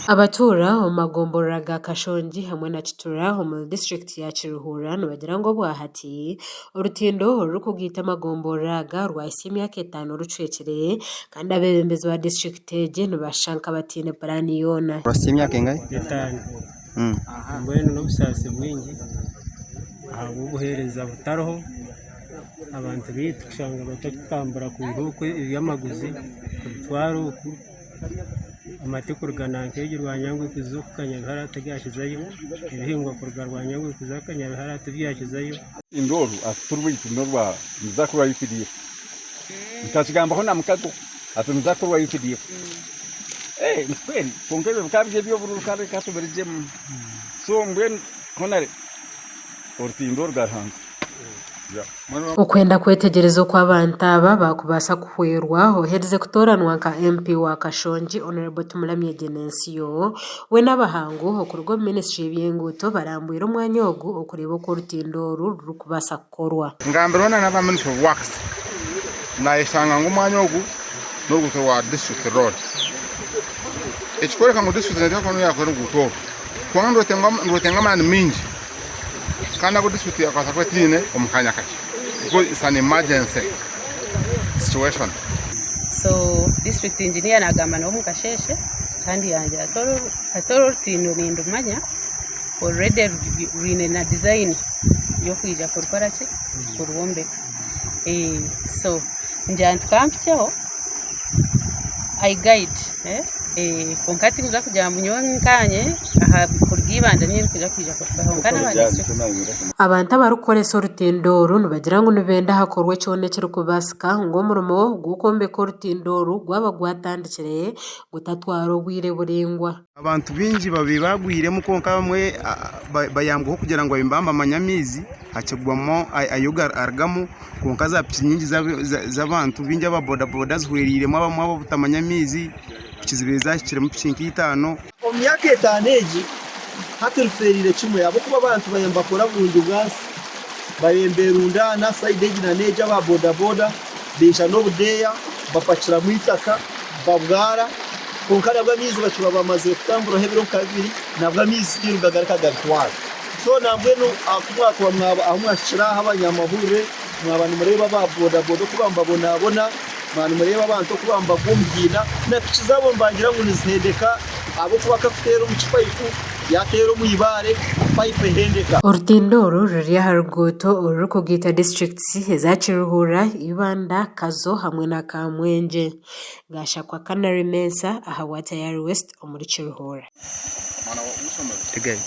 Abatura mu magombora ga Kashongi hamwe na Kitura mu district ya Kiruhura nibagira ngo bwahati urutindo ruri kugita amagombora ga rwahise imyaka 5 rucwekereye kandi abebembezi ba district je nibashanka batine plani yona rwahise imyaka ingahe 5 mbwene no busase bwingi aho guhereza butaroho abantu bitshanga batakambura ku bihuko y'amaguzi kubitwaro amatekurugana nkeje rwanyangwe kuzukanya haratagashizayo ibihingwa kurwanya ngwe kuzakanya haratabyashizayo indoru aturwite ndorwa nzakurwa UPDF ntakigambaho namukato atunzakurwa UPDF kweli kongere bukabije byo burukare katuberije so mbwen konare ortindo rgarhanga ukwenda kwetegereza uko abantu aba bakubasa kuhwerwa ohereze kutoranwa nka MP wa Kashongi Honorable Tumuramye Genensio we n'abahango okurwo ministry y'inguto barambwira umwanya ogu okureba ko rutindo rukubasa kukorwa ngambirona n'aba ministry of works na isanga ngumwanya ogu n'uguto wa district road ekikoreka mu district n'etako no yakora guto kwanga ndotenga mani mingi kana go district yakasa kwetine omukanya kaki because it's an emergency situation. So district engineer nagamba no mukasheshe kandi yanje atoro tino nindumanya already rine na design yo kwija kurukora ki kuruwombeka so njantu kampyeho I guide konkati kuza kujya munyonganye aha kurgibanda nyine kuja kurukahongana ba district abantu abarukoresa urutindoro nubagira ngo nubenda hakorwe cyone kiri kubasika ngo murumo gukombe ko rutindoro gwaba gwatandikireye gutatwaro gwire buringwa abantu bingi babibagwiremo konka bamwe bayambweho kugira ngo bimbamba amanyamizi hakigwamo ayoga argamo konka za pinyingi z'abantu bingi ababoda boda zihweriremo abamwe abo butamanyamizi kizibeza kiremo pishinki 5 omyaka 5 eji haturuferire kimwe abo kuba abantu bayamba kora bundu gasi bayemberunda na side eji na neja ba boda boda bisha no budeya bapakira mu itaka babwara konkara bwamizi bacuba bamaze kutambura hebero kabiri nabwamizi kirugagaruka gatwara so nambweno akumwa kwa mwaba amwashira abanyamahure mwabana mureba ba boda boda kubamba bona manu mureba abantu kubamba gumbina na kizabo mbangira ngo nizedeka abo kubaka kutero mu kipayifu yatero mu ibare pipe hendeka urutindoro ruri hargoto urukugita districts za Kiruhura Ibanda Kazo hamwe na Kamwenje gashakwa Canary Mensa aha Watayari West omuri Kiruhura Mana wa usoma again